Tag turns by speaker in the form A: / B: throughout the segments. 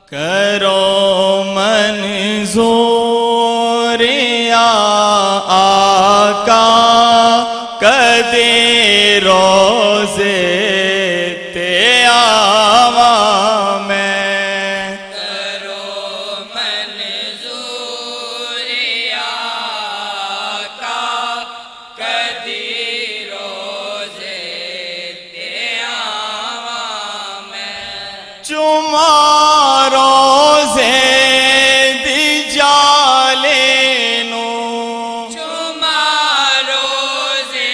A: करो मंजूर या आका कदे रोज़े ते आवा मैं।
B: करो मंजूर या आका कदे रोज़े ते आवा मैं।
A: चुमा रोज़े दी जाले नू,
B: चुमा रोज़े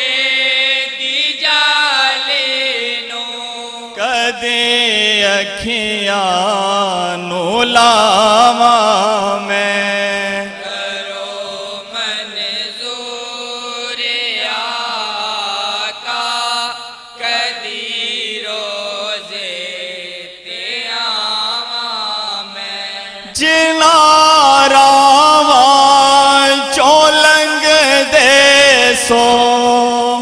B: दी जाले नू।
A: कदे अखियां नू लावा मैं।
B: करो मंजूर या आका कदी रोज़े ते आवा मैं।
A: जिना रावा चो लंघ दे सो,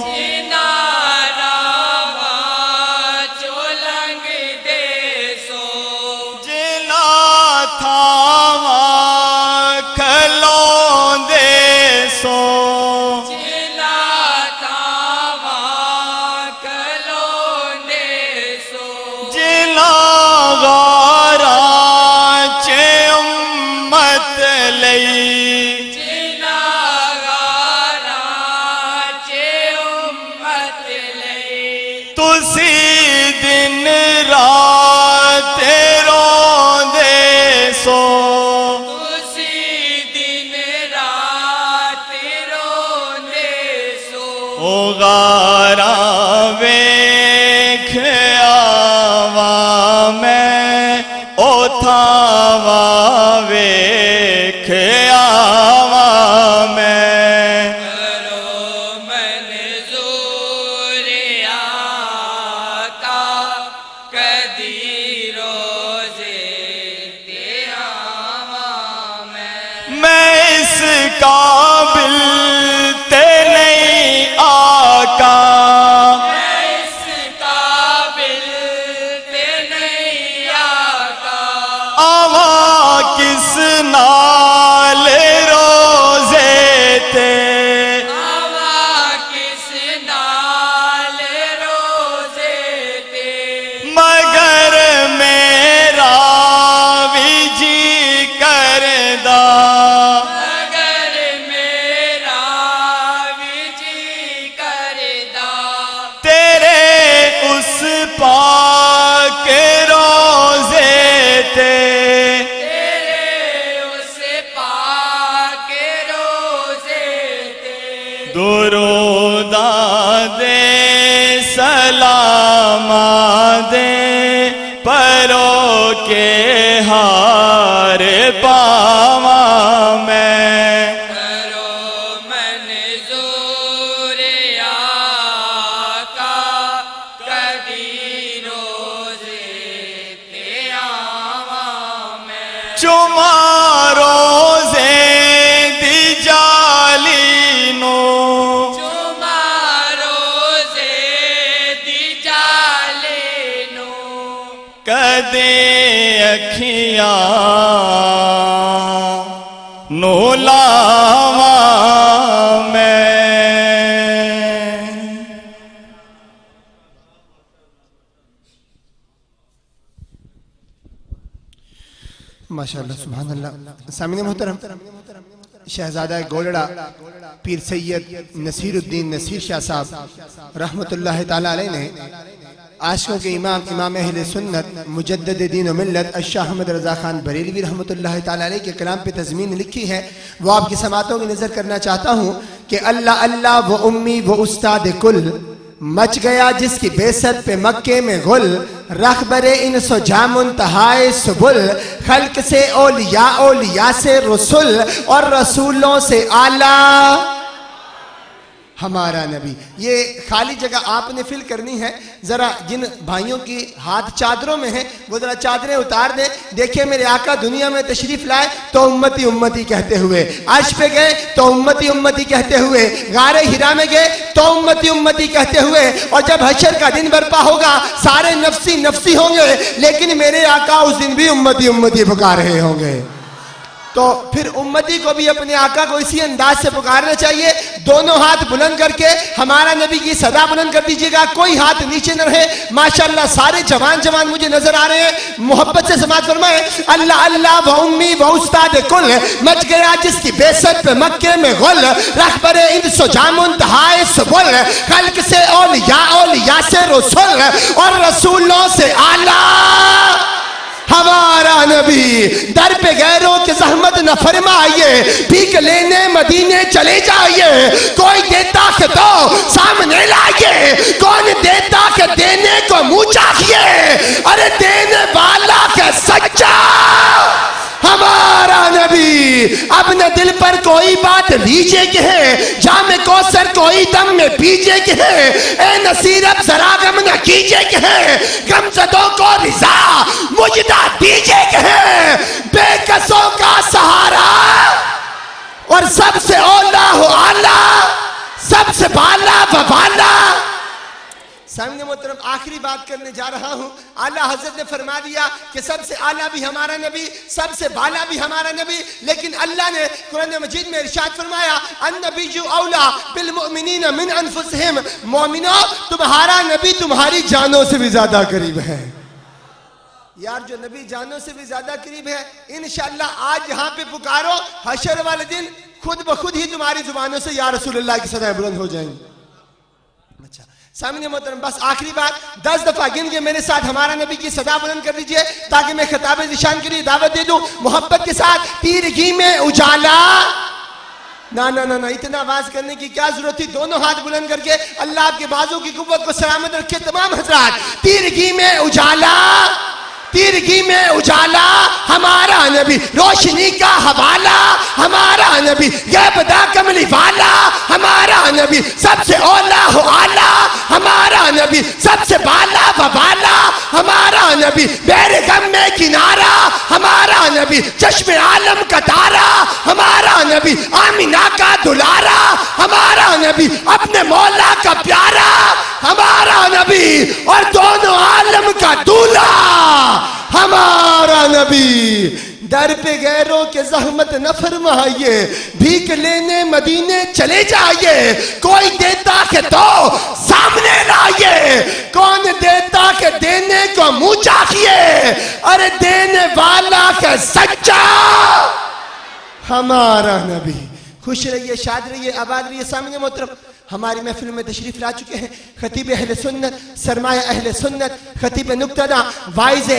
B: जिना रावा चो लंघ दे सो।
A: जिना थावा खलोंदे सो,
B: जिना थावा खलोंदे सो।
A: जिना गारा चे उम्मत लई,
B: जिना गारा चे उम्मत लई।
A: तुसी दिन रात रोंदे सो।
B: तुसी दिन रात रोंदे सो।
A: ओ गारा वेख आवा मैं, ओ थावा वेख आवा मैं।
B: करो मंजूर या आका कदी रोज़े ते आवा मैं।
A: इस काबिल ते नहीं आका,
B: मैं इस काबिल ते नहीं आका।
A: आवा किस नाल रोज़े ते,
B: आवा किस नाल रोज़े ते।
A: मगर मेरा भी जी करदा,
B: मगर मेरा भी जी करदा।
A: तेरे उस पाक रोज़े ते,
B: तेरे उस पाक रोज़े ते।
A: दुरूदा दे सलामा दे परो के हार पावा मैं।
B: करो मंजूर या आका कदी रोज़े ते आवा मैं।
A: चुमा रोज़े दी जाली नू,
B: चुमा रोज़े दी जाले नू।
A: कदे अखियां नू लावा मैं।
C: माशाअल्लाह सुभान अल्लाह। सामने मोहतरम शहजादा गोलड़ा पीर सैयद नसीरुद्दीन नसीर शाह साहब रहमतुल्लाह ताला अलैह ने आशिकों के इमाम इमाम अहले सुन्नत मुजद्दिद दीन व मिल्लत अशाह अहमद रज़ा खान बरेलवी रहमतुल्लाह ताला अलैह के कलाम पे तज़मीन लिखी है। वो आपकी समातों की नज़र करना चाहता हूँ कि अल्लाह अल्लाह व उम्मी व उस्ताद कुल मच गया जिसकी बेसत पे मक्के में गुल, रखबरे इन सो जामुन तहाए सुबुल, खल्क से ओलिया ओलिया से रसूल और रसूलों से आला हमारा नबी। ये खाली जगह आपने फिल करनी है। जरा जिन भाइयों की हाथ चादरों में है वो जरा चादरें उतार दें। देखिए मेरे आका दुनिया में तशरीफ लाए तो उम्मती उम्मती कहते हुए, अर्श पे गए तो उम्मती उम्मती कहते हुए, गारे हिरा में गए तो उम्मती उम्मती कहते हुए, और जब हशर का दिन बर्पा होगा सारे नफसी नफसी होंगे, लेकिन मेरे आका उस दिन भी उम्मती उम्मती पुकार रहे होंगे। तो फिर उम्मती को भी अपने आका को इसी अंदाज से पुकारना चाहिए। दोनों हाथ बुलंद करके हमारा नबी की सदा बुलंद कर दीजिएगा, कोई हाथ नीचे न रहे। माशाअल्लाह सारे जवान जवान मुझे नजर आ रहे हैं। मोहब्बत से समाज फरमाए, अल्लाह अल्लाह व उम्मी व उस्ताद कुल, मच गया जिसकी बेसत पे मक्के में गुल, रखबरे इंसो जामुन तहाए सुबुल, खल्क से औलिया से रसूल और रसूलों से आला हमारा नबी। दर पे गैरों की जहमत न फरमाइए, भीख लेने मदीने चले जाइए, कोई देता के तो सामने लाइए, कौन देता के देने को मुंह चाहिए, अरे देने वाला के सच्चा हमारा नबी। अपने दिल पर कोई बात लीजिए कि है, जामे कौसर कोई दम में पीजिए कि है, ए नसीरत जरा गम न कीजिए कि है, गमजदों को रिजा मुजदा दीजिए कि है, बेकसों का सहारा और सबसे औला हो आला, सबसे बाला वबाला। सामने मोहतरम आखिरी बात करने जा रहा हूं। आला हजरत ने फरमा दिया कि सबसे आला भी हमारा नबी, सबसे बाला भी हमारा नबी, लेकिन अल्लाह ने कुरान मजीद में इरशाद फरमाया, अन्नबिय्यु औला बिल मुमिनीन मिन अनफुसिहिम, मोमिनो तुम्हारा नबी तुम्हारी जानों से भी ज्यादा करीब है। यार जो नबी जानों से भी ज्यादा करीब है, इंशाअल्लाह आज यहाँ पे पुकारो, हशर वाले दिन खुद ब खुद ही तुम्हारी जुबानों से या रसूलुल्लाह की सदाएं बुलंद हो जाएंगी। अच्छा सामने मोहतरम बस आखिरी बात, 10 दफा गिन के मेरे साथ हमारा नबी की सदा बुलंद कर दीजिए ताकि मैं खिताब निशान के लिए दावत दे दूं। मोहब्बत के साथ, तीरगी में उजाला। ना ना ना ना इतना आवाज करने की क्या जरूरत थी। दोनों हाथ बुलंद करके अल्लाह आपके बाजू की कुव्वत को सलामत रखे। तमाम हजरात, तीरगी में उजाला, तीरगी में उजाला हमारा नबी, रोशनी का हवाला हमारा नबी, गैबदा कमली वाला हमारा नबी, सबसे औला हो आला हमारा नबी, सबसे बाला वबाला हमारा नबी, बेरे गम में किनारा हमारा नबी, चश्मे आलम का तारा हमारा नबी, आमिना का दुलारा हमारा नबी, अपने मौला का प्यारा हमारा नबी, और दोनों आलम का दूल्हा हमारा नबी। दर पे गैरों के जहमत न फरमाइए, भीख लेने मदीने चले जाइए, कोई देता के तो सामने लाइए, कौन देता के देने को मुंह चाहिए, अरे देने वाला का सच्चा हमारा नबी। खुश रहिए, शाद रहिए, आबाद रहिए। सामने मोहतरम हमारी महफिल में तशरीफ ला चुके हैं खतीब अहले सुन्नत, सरमाया अहले सुन्नत, खतीब नुक्तदा, वाइज़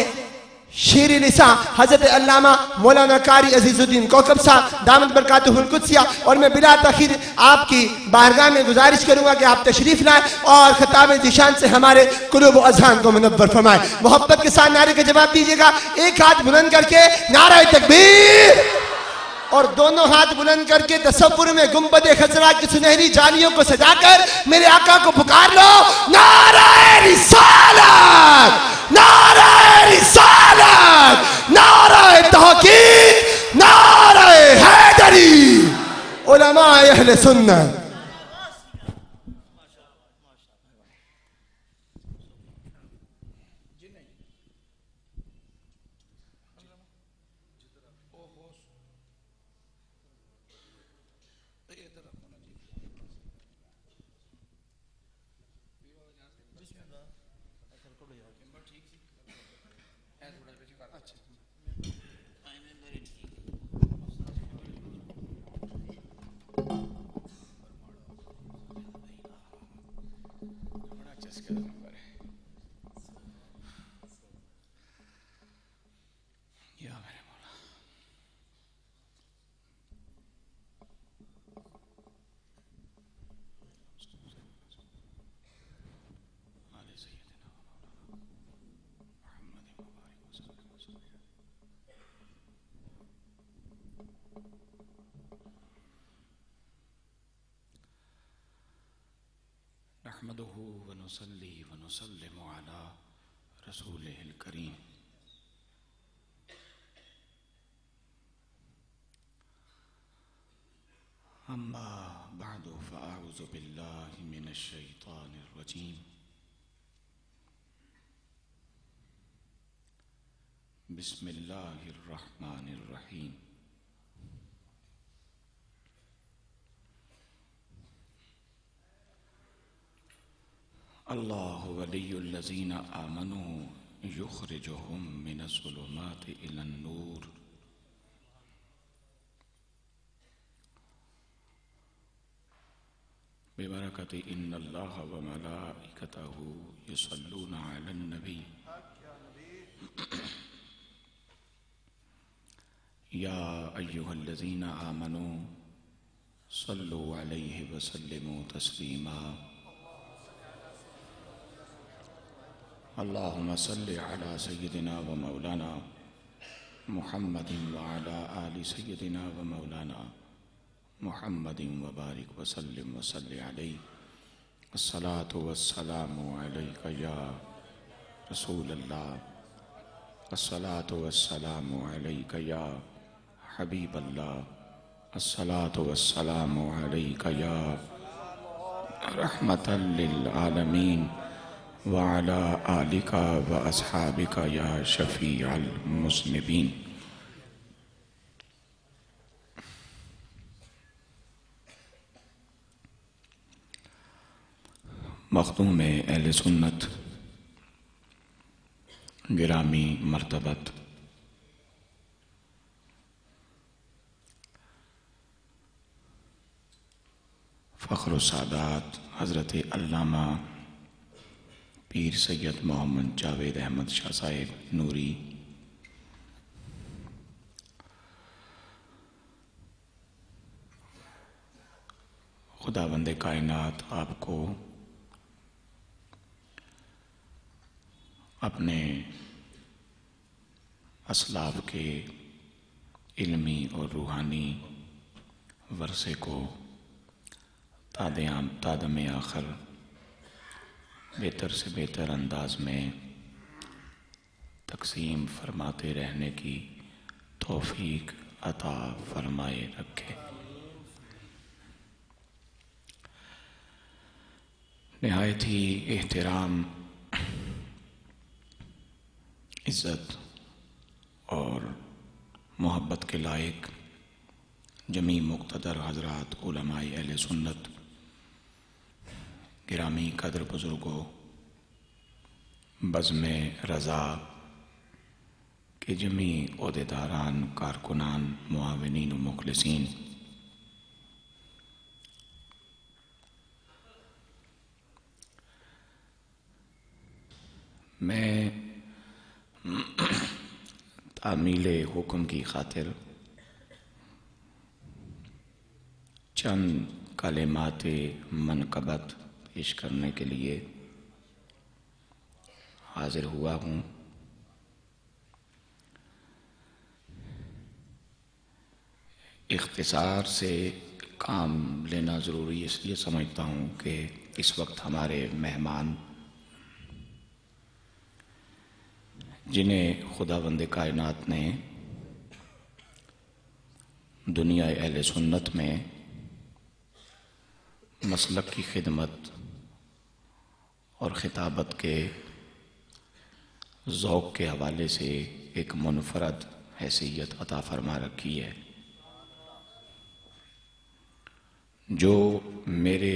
C: शेर लिसा हजरत अल्लामा मौलाना कारी अजीजुद्दीन कौकब साहब दामद बरकातुहुल कुद्सिया। और मैं बिला तखीर आपकी बारगाह में गुजारिश करूंगा कि आप तशरीफ लाएं और खिताब निशान से हमारे कुलूब व अज़हान को मुनव्वर फरमाएं। मोहब्बत के साथ नारे का जवाब दीजिएगा, एक हाथ बुलंद करके नारा तकबीर, और दोनों हाथ बुलंद करके तसव्वुर में गुंबद खजरा की सुनहरी जालियों को सजाकर मेरे आका को पुकार लो, नारे रिसालत, नारे रिसालत, नारे तहकीक, नारे हैदरी, उलमा अहले सुन्नत।
D: नहमदुहु व नुसल्ली व नुसल्लिमु अला रसूलिहिल करीम। अम्मा बअदु फ़अऊज़ु बिल्लाहि मिनश शैतानिर रजीम। बिस्मिल्लाहिर रहमानिर रहीम। अल्लाहु वलियुल्लज़ीना आमनू युख़रिजुहुम मिनज़्ज़ुलुमाति इलन-नूर बिबरकति इन्नल्लाहा व मलाइकतहु युसल्लूना अलन-नबी या अय्युहल्लज़ीना आमनू सल्लु अलैहि व सल्लिमू तस्लीमा। अल्लाहुम्मा सल्लि अला सय्यिदिना व मौलाना मुहम्मदिन व अला आलि सय्यिदिना व मौलाना मुहम्मदिन व बारिक व सल्लिम व सल्लि अलैहि। अस्सलातु वस्सलामु अलैका या रसूलल्लाह। अस्सलातु वस्सलामु अलैका या हबीबल्लाह। अस्सलातु वस्सलामु अलैका या रहमतल लिल आलमीन व अला आलिका व अस्हाबिका या शफीअल मुज़निबीन। मखदूम अहले सुन्नत गिरामी मर्तबत फ़ख्र सादात हज़रत अल्लामा पीर सैयद मोहम्मद जावेद अहमद शाह साहिब नूरी, खुदावंद कायनात आपको अपने असलाफ के इल्मी और रूहानी वर्से को तादम आखिर बेहतर से बेहतर अंदाज में तकसीम फरमाते रहने की तौफीक अता फरमाए रखे। निहायत ही एहतराम, इज़्ज़त और मोहब्बत के लायक जमी मुक़्तदर हज़रात उलमाए अहले सुन्नत, गिरामी कदर बुज़ुर्गों, बज़्म रज़ा के जमी ओहदेदारान, कारकुनान, मुआविनीन व मुखलिसीन, मैं तामीले हुक्म की खातिर चंद कलिमाते मनक़बत पेश करने के लिए हाजिर हुआ हूँ। इख्तिसार से काम लेना ज़रूरी इसलिए समझता हूँ कि इस वक्त हमारे मेहमान, जिन्हें खुदावंद कायनात ने दुनिया अहले सुन्नत में मसलक की खिदमत और खिताबत के ज़ौक़ के हवाले से एक मुनफ़रद हैसियत अता फरमा रखी है, जो मेरे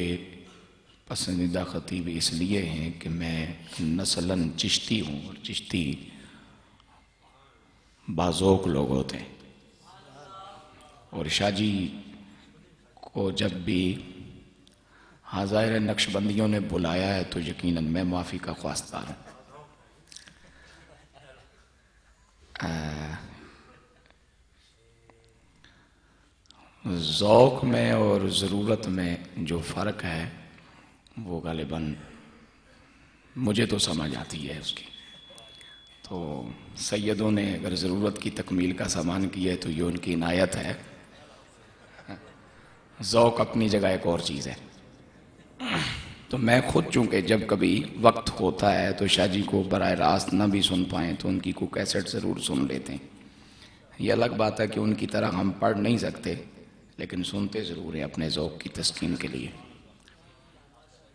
D: पसंदीदा ख़तीब इसलिए हैं कि मैं नस्लन चिश्ती हूँ और चिश्ती बाज़ौक़ लोग होते हैं। और शाहजी को जब भी हाज़ायर नक्शबंदियों ने बुलाया है तो यकीनन मैं माफ़ी का ख्वास्तार हूँ। ज़ौक़ में और ज़रूरत में जो फ़र्क है वो ग़ालिबन मुझे तो समझ आती है उसकी। तो सैयदों ने अगर ज़रूरत की तकमील का सामान किया है तो ये उनकी इनायत है। ज़ौक़ अपनी जगह एक और चीज़ है। तो मैं खुद चूँकि जब कभी वक्त होता है तो शाह जी को बराह रास्त ना भी सुन पाएँ तो उनकी को कैसेट ज़रूर सुन लेते हैं। ये अलग बात है कि उनकी तरह हम पढ़ नहीं सकते, लेकिन सुनते ज़रूर हैं अपने ज़ौक़ की तस्कीन के लिए।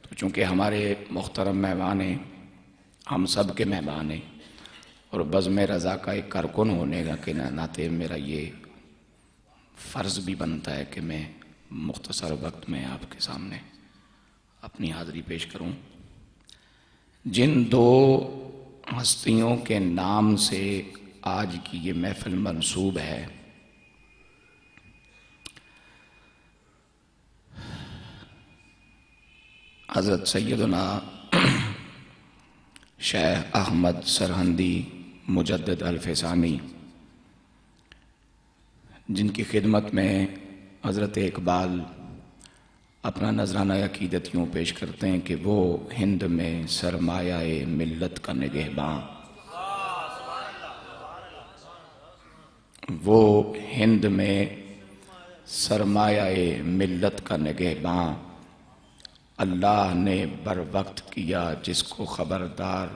D: तो चूँकि हमारे मुख्तरम मेहमान हैं, हम सब के मेहमान हैं, और बज़्म रज़ा का एक कारकुन होने के नाते मेरा ये फ़र्ज़ भी बनता है कि मैं मुख्तसर वक्त में आपके सामने अपनी हाज़िरी पेश करूं। जिन दो हस्तियों के नाम से आज की ये महफ़िल मंसूब है, हज़रत सैयदना शेख अहमद सरहंदी मुजद्दिद अल-फ़ैसानी, जिनकी खिदमत में हज़रत इकबाल अपना नजराना अक़ीदत यूँ पेश करते हैं कि वो हिंद में सरमाया-ए मिल्लत का निगहबां, वो हिंद में सरमाया-ए मिल्लत का निगहबां, अल्लाह ने बर वक्त किया जिसको खबरदार,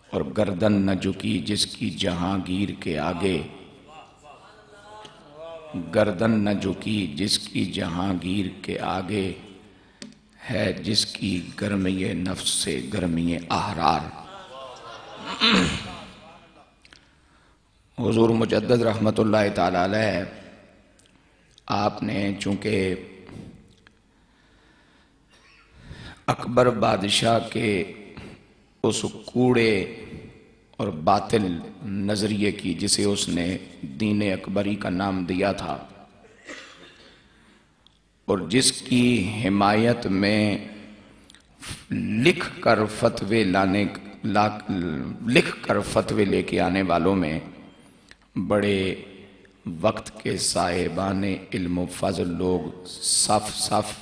D: और गर्दन न झुकी जिसकी जहांगीर के आगे, गर्दन न झुकी जिसकी जहांगीर के आगे, है जिसकी गर्मी नफ्स से गर्मी अहरार। हुजूर मुजद्दिद रहमतुल्लाह ताला अलैह, आपने चूँकि अकबर बादशाह के उस कूड़े और बातिल नज़रिए की, जिसे उसने दीन अकबरी का नाम दिया था, और जिसकी हिमायत में लिख कर फतवे लेके आने वालों में बड़े वक्त के साहिबान इल्म फज़ल लोग सफ सफ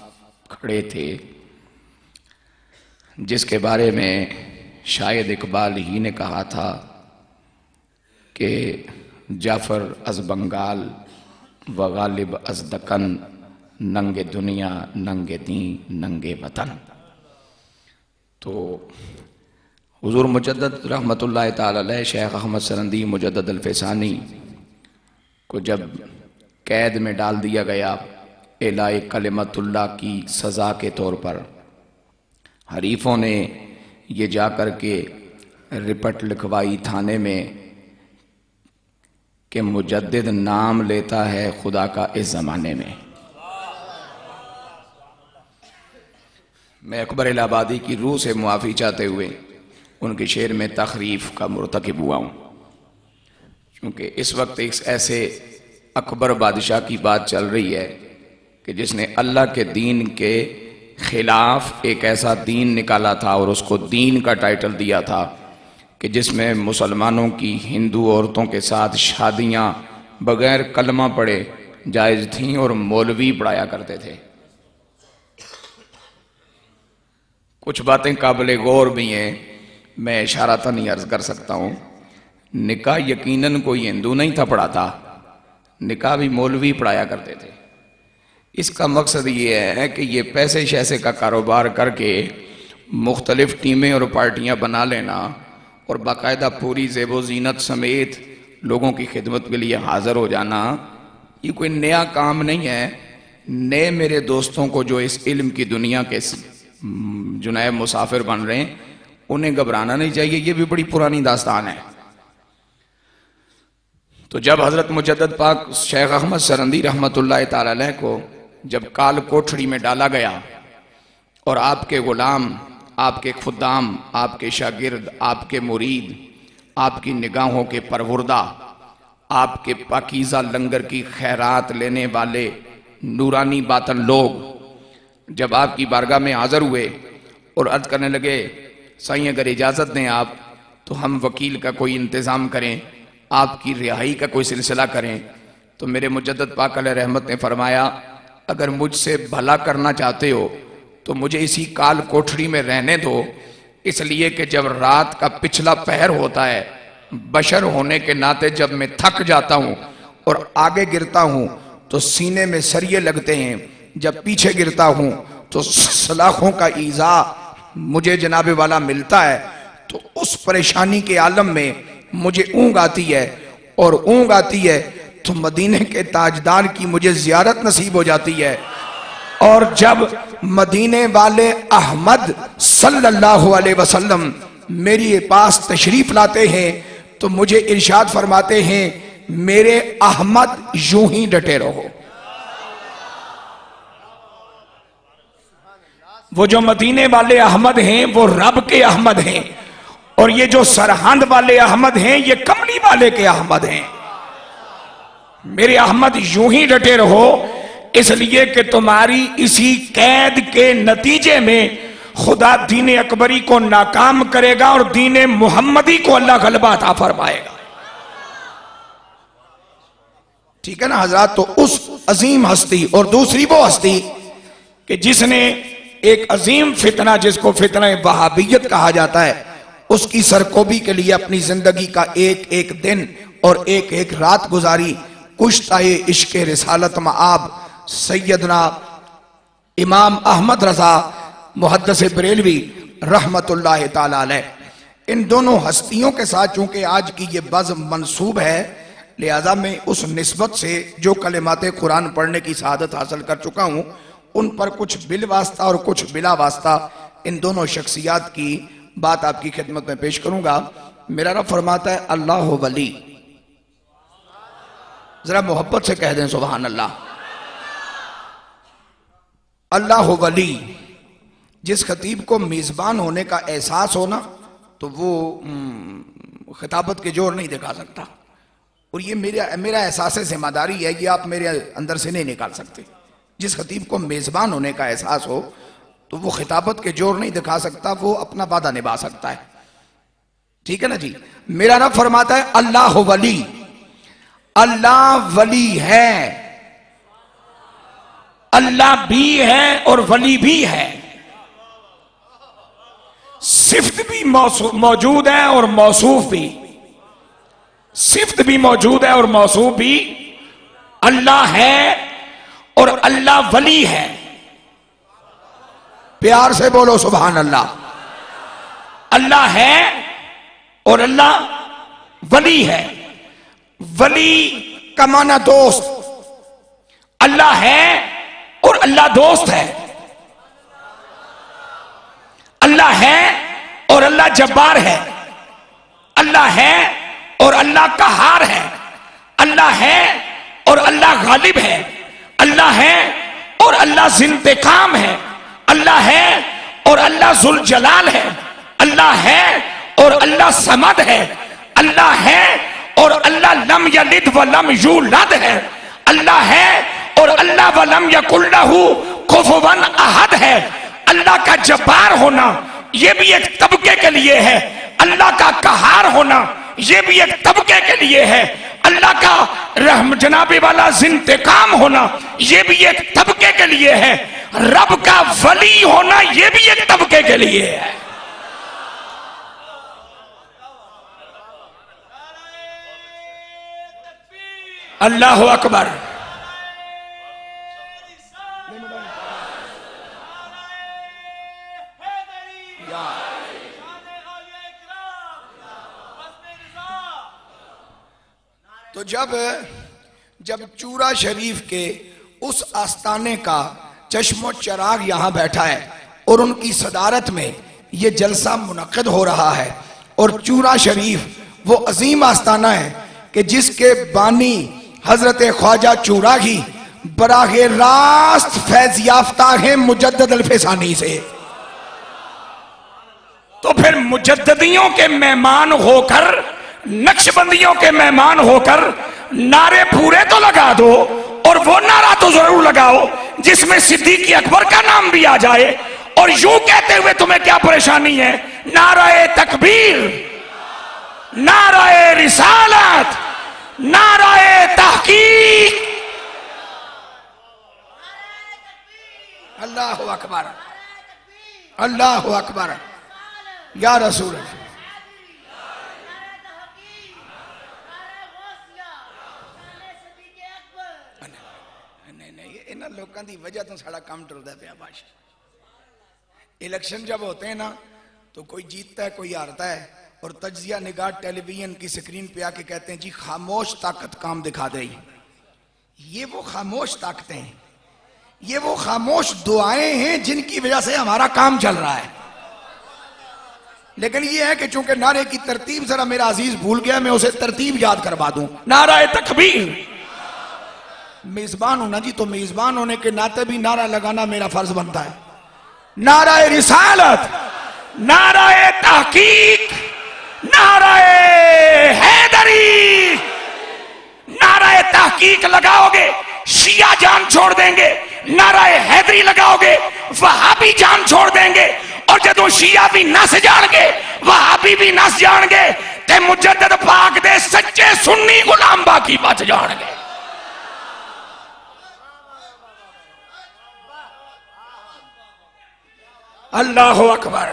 D: खड़े थे, जिसके बारे में शायद इकबाल ही ने कहा था कि जाफ़र अज़ बंगाल व गालिब अज़ दक्कन, नंगे दुनिया नंगे दीन नंगे वतन। तो हुजूर मुजद्दिद रहमतुल्लाह ताला अलैह शेख अहमद सरहंदी मुजद्दिद अल-फ़ैसानी को जब कैद में डाल दिया गया इलाए कलिमतुल्लाह की सज़ा के तौर पर, हरीफों ने ये जा कर के रिपट लिखवाई थाने में कि मुजद्दिद नाम लेता है खुदा का इस ज़माने में। मैं अकबर इलाहाबादी की रूह से मुआफ़ी चाहते हुए उनके शेर में तखरीफ का मुर्तकिब हुआ हूँ, क्योंकि इस वक्त एक ऐसे अकबर बादशाह की बात चल रही है कि जिसने अल्लाह के दीन के खिलाफ एक ऐसा दीन निकाला था और उसको दीन का टाइटल दिया था कि जिसमें मुसलमानों की हिंदू औरतों के साथ शादियां बगैर कलमा पढ़े जायज़ थीं और मौलवी पढ़ाया करते थे। कुछ बातें काबिल गौर भी हैं, मैं इशारतन नहीं अर्ज कर सकता हूँ। निकाह यकीनन कोई हिंदू नहीं था पढ़ाता, निकाह भी मौलवी पढ़ाया करते थे। इसका मकसद ये है कि ये पैसे शैसे का कारोबार करके मुख्तलिफ टीमें और पार्टियां बना लेना और बाकायदा पूरी ज़ेबो ज़ीनत समेत लोगों की खिदमत के लिए हाज़िर हो जाना, ये कोई नया काम नहीं है। नए मेरे दोस्तों को जो इस इल्म की दुनिया के जो नए मुसाफिर बन रहे हैं, उन्हें घबराना नहीं चाहिए, ये भी बड़ी पुरानी दास्तान है। तो जब हज़रत मुजद्दिद पाक शेख अहमद सरहंदी रहमतुल्लाह ताला अलैह को जब काल कोठड़ी में डाला गया और आपके गुलाम, आपके खुद्दाम, आपके शागिर्द, आपके मुरीद, आपकी निगाहों के परवुर्दा, आपके पाकीज़ा लंगर की खैरात लेने वाले नूरानी बातन लोग जब आपकी बारगाह में हाज़िर हुए और अर्ज करने लगे, साईं अगर इजाज़त दें आप तो हम वकील का कोई इंतज़ाम करें, आपकी रिहाई का कोई सिलसिला करें। तो मेरे मुजद्दिद पाक अलैह रहमत ने फरमाया, अगर मुझसे भला करना चाहते हो तो मुझे इसी काल कोठरी में रहने दो, इसलिए कि जब रात का पिछला पहर होता है, बशर होने के नाते जब मैं थक जाता हूँ और आगे गिरता हूँ तो सीने में सरिये लगते हैं, जब पीछे गिरता हूँ तो सलाखों का ईज़ा मुझे जनाबे वाला मिलता है, तो उस परेशानी के आलम में मुझे ऊँग आती है, और ऊँग आती है तो मदीने के ताजदार की मुझे ज़ियारत नसीब हो जाती है। और जब मदीने वाले अहमद सल्लल्लाहु अलैहि वसल्लम मेरे पास तशरीफ लाते हैं तो मुझे इरशाद फरमाते हैं, मेरे अहमद यूं ही डटे रहो। वो जो मदीने वाले अहमद हैं वो रब के अहमद हैं, और ये जो सरहंद वाले अहमद हैं ये कमली वाले के अहमद हैं। मेरे अहमद यूं ही डटे रहो, इसलिए कि तुम्हारी इसी कैद के नतीजे में खुदा दीन अकबरी को नाकाम करेगा और दीन मुहम्मदी को अल्लाह गलबा अता फरमाएगा। ठीक है ना हजरात। तो उस अजीम हस्ती, और दूसरी वो हस्ती कि जिसने एक अजीम फितना, जिसको फितना वहाबियत कहा जाता है, उसकी सरकोबी के लिए अपनी जिंदगी का एक एक दिन और एक एक रात गुजारी। कुश्ताए इश्क रिसालत मआब सैयदना इमाम अहमद रजा मुहद्दिस बरेलवी रहमतुल्लाह ताला अलैह, इन दोनों हस्तियों के साथ चूंकि आज की ये बज़्म मंसूब है, लिहाजा मैं उस निस्बत से जो कलिमाते कुरान पढ़ने की सआदत हासिल कर चुका हूँ, उन पर कुछ बिल वास्ता और कुछ बिला वास्ता इन दोनों शख्सियात की बात आपकी खिदमत में पेश करूंगा। मेरा रब फरमाता है अल्लाह वली, जरा मोहब्बत से कह दें सुभान अल्लाह। अल्लाह वली, जिस खतीब को मेजबान होने का एहसास हो ना, तो वो खिताबत के जोर नहीं दिखा सकता, और ये मेरा एहसास जिम्मेदारी है, ये आप मेरे अंदर से नहीं निकाल सकते। जिस खतीब को मेजबान होने का एहसास हो तो वो खिताबत के जोर नहीं दिखा सकता, वो अपना वादा निभा सकता है। ठीक है ना जी। मेरा रब फरमाता है अल्लाह वली, अल्लाह वली है, अल्लाह भी है और वली भी है। सिफ्त भी मौजूद है और मौसूफ भी, सिफ्त भी मौजूद है और मौसूफ भी। अल्लाह है और अल्लाह वली है। प्यार से बोलो सुभान अल्लाह। अल्लाह है और अल्लाह वली है। वली का माना दोस्त, अल्लाह है और अल्लाह दोस्त है। अल्लाह है और अल्लाह जब्बार है। अल्लाह है और अल्लाह कहार है। अल्लाह है और अल्लाह गालिब है। अल्लाह है और अल्लाह जिंतकाम है। अल्लाह है और अल्लाह जुल जलाल है। अल्लाह है और अल्लाह समद है। अल्लाह है और अल्लाह लम यलिद व लम यूलद है। अल्लाह है और अल्लाह व लम यकुल लहू कुफुवन अहद है। अल्लाह का जब्बार होना यह भी एक तबके के लिए है। अल्लाह का कहार होना यह भी एक तबके के लिए है। अल्लाह का रहम जनाबे वाला जिंतकाम होना यह भी एक तबके के लिए है। रब का वली होना यह भी एक तबके के लिए है। अल्लाह अकबर। तो जब चूरा शरीफ के उस आस्ताने का चश्मो चराग यहां बैठा है और उनकी सदारत में यह जलसा मुनक्किद हो रहा है, और चूरा शरीफ वो अजीम आस्ताना है कि जिसके बानी हजरत ख्वाजा चूरागी बराहे रास्त फैज याफ्ता है मुजद्दद अल्फसानी से। तो फिर मुजद्ददियों के मेहमान होकर, नक्शबंदियों के मेहमान होकर नारे पूरे तो लगा दो, और वो नारा तो जरूर लगाओ जिसमें सिद्दीक अकबर का नाम भी आ जाए, और यूं कहते हुए तुम्हें क्या परेशानी है, नाराए तकबीर, नाराए रिसालत, नाराए तहकीक। अल्लाह अकबर, अल्लाह अकबर, या रसूल। नहीं, इन्होंने लोगों की वजह तो साड़ा काम टुरदा पिया बादशाह।
E: इलेक्शन जब होते हैं ना तो कोई जीतता है कोई हारता है, और तज्जिया निगाह टेलीविजन की स्क्रीन पे आके कहते हैं जी खामोश ताकत काम दिखा दे। ये वो खामोश ताकतें हैं, ये वो खामोश दुआएं हैं जिनकी वजह से हमारा काम चल रहा है। लेकिन ये है कि चूंकि नारे की तरतीब जरा मेरा अजीज भूल गया, मैं उसे तरतीब याद करवा दूं। नारा तकबीर, मेजबान होना जी, तो मेजबान होने के नाते भी नारा लगाना मेरा फर्ज बनता है। नारा रिसालत, नारा तहकीक, नारा हैदरी। नारा तहकीक लगाओगे शिया जान छोड़ देंगे, नारा हैदरी लगाओगे वहाबी जान छोड़ देंगे, और जदों शिया भी नस जाएंगे वहाबी भी नस जाएंगे, ते मुजद्दिद पाक दे सच्चे सुन्नी गुलाम बाकी बच जाएंगे। अल्लाहु अकबर।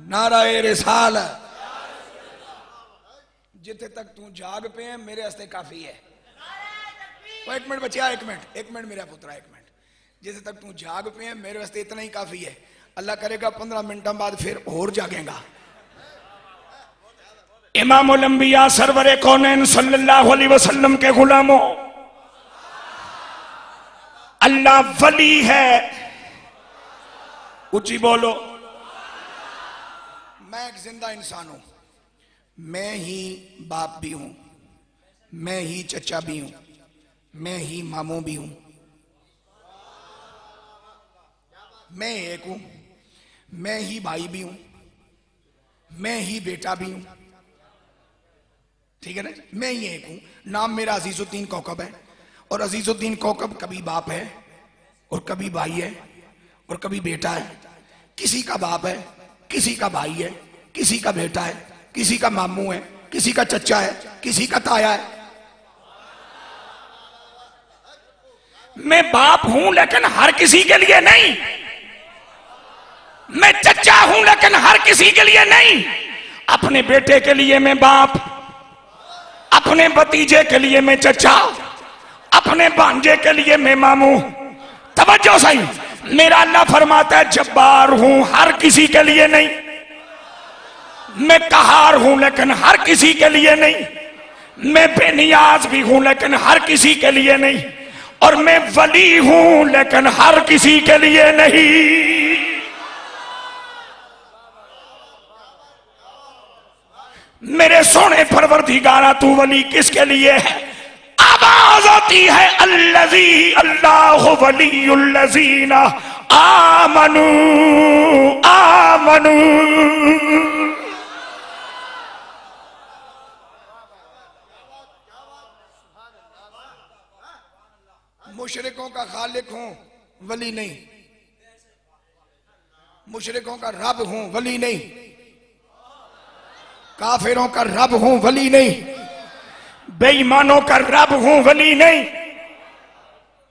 E: नाराए रिसालत। जिथे तक तू जाग पे है मेरे वास्ते काफी है। एक मिनट बच्चा, एक मिनट मेरा पुत्रा, एक मिनट। जिथे तक तू जाग पे है मेरे वास्ते इतना ही काफी है। अल्लाह करेगा 15 मिनटों बाद फिर और जागेगा। इमामुल अंबिया सरवरे कौनैन सल्लल्लाहु अलैहि वसल्लम के गुलामों, अल्लाह वली है। ऊंची बोलो। मैं एक जिंदा इंसान हूं, मैं ही बाप भी हूं, मैं ही चचा भी हूं, मैं ही मामू भी हूं, मैं एक हूं, मैं ही भाई भी हूं, मैं ही बेटा भी हूं। ठीक है ना? मैं ही एक हूं। नाम मेरा अजीजुद्दीन कौकब है, और अजीजुद्दीन कौकब कभी बाप है और कभी भाई है और कभी बेटा है। किसी का बाप है, किसी का भाई है, किसी का बेटा है, किसी का मामू है, किसी का चचा है, किसी का ताया है। मैं बाप हूं लेकिन हर किसी के लिए नहीं। मैं चचा हूं लेकिन हर किसी के लिए नहीं। अपने बेटे के लिए मैं बाप, अपने भतीजे के लिए मैं चचा, अपने भांजे के लिए मैं मामू। तवज्जो सही। मेरा अल्लाह फरमाता है जब्बार हूं हर किसी के लिए नहीं। मैं कहार हूं लेकिन हर किसी के लिए नहीं। मैं बेनियाज भी हूं लेकिन हर किसी के लिए नहीं। और मैं वली हूं लेकिन हर किसी के लिए नहीं। मेरे सोने परवरदिगारा तू वली किसके लिए है? आवाज आती है अल्लज़ी अल्लाहु वलियुल्लज़ीना आमनू आमनू। मुशरिकों का खालिक हूं वली नहीं, मुशरिकों का रब हूं वली नहीं, काफिरों का रब हूं वली नहीं, बेईमानों का रब हूं वली नहीं,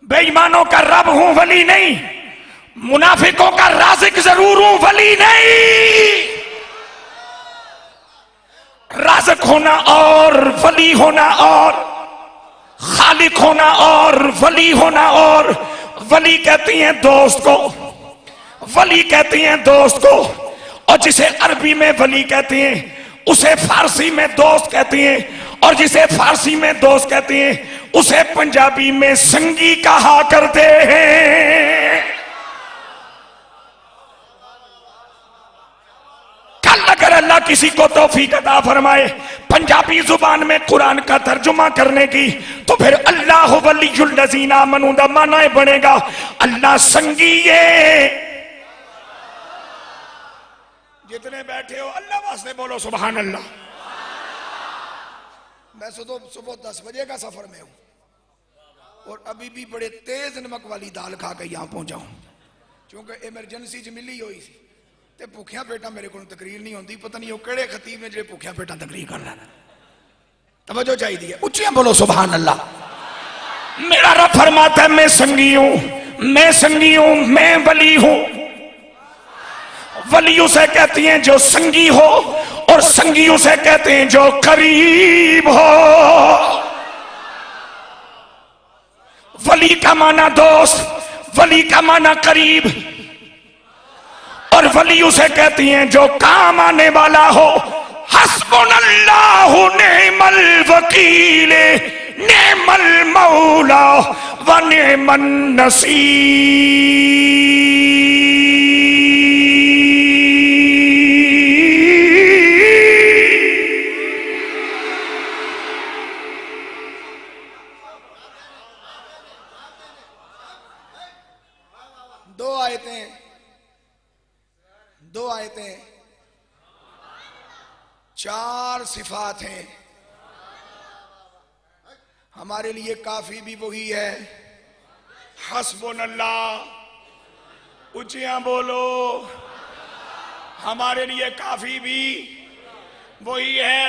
E: बेईमानों का रब हूं वली नहीं, मुनाफिकों का राज़िक जरूर हूं वली नहीं। राज़िक होना और वली होना और, खालिक होना और वली होना और। वली कहती हैं दोस्त को, वली कहती हैं दोस्त को, और जिसे अरबी में वली कहती हैं उसे फारसी में दोस्त कहती हैं, और जिसे फारसी में दोस्त कहती हैं उसे पंजाबी में संगी कहा करते हैं। कल अगर अल्लाह किसी को तौफीक अता फरमाए पंजाबी जुबान में कुरान का तर्जुमा करने की, तो फिर अल्लाह वलियुल्लज़ीना आमनू दा माना बनेगा अल्लाह संगी है। जितने बैठे हो अल्लाह वास्ते बोलो सुभान अल्लाह। मैं सुबह 10 बजे का सफर में हूं और अभी भी बड़े तेज नमक वाली दाल खा के यहां पहुंचा हूं, क्योंकि इमरजेंसी च मिली हुई सी ते भुखिया पेटा मेरे को तकरीर नहीं होती। पता नहीं वो केड़े खतीब ने जो भुखिया पेटा तकरीर कर लेना। तवज्जो चाहिए, उच्चियां बोलो सुभान अल्लाह। मेरा रब फरमाता है मैं संगी हूं, मैं संगी हूं, मैं वली हूं। वली उसे कहती हैं जो संगी हो, और संगी उसे कहते हैं जो करीब हो। वली का माना दोस्त, वली का माना करीब, और वली उसे कहती हैं जो काम आने वाला हो। हस्बुनल्लाहु निअमल वकील निअमल मौला व निअमन नसीर।
F: दो आयतें, चार सिफात हैं। हमारे लिए काफी भी वही है।
E: हस्बुनल्लाह, ऊंचियां बोलो, हमारे लिए काफी भी वही है,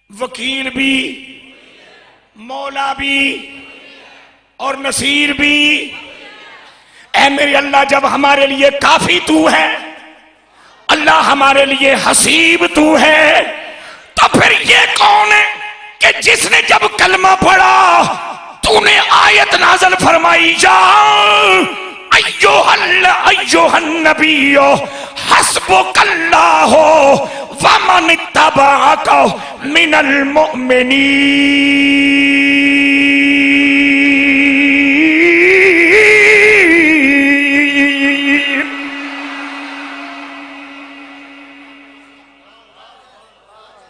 E: वकील भी, मौला भी और नसीर भी। ऐ मेरे अल्लाह, जब हमारे लिए काफी तू है, अल्लाह हमारे लिए हसीब तू है, तो फिर ये कौन है कि जिसने जब कलमा पढ़ा तूने आयत नाज़िल फरमाई, जा अय्युहन नबियो हस्बुकल्लाहु व मन इत्तबअका मिनल मुमिनीन।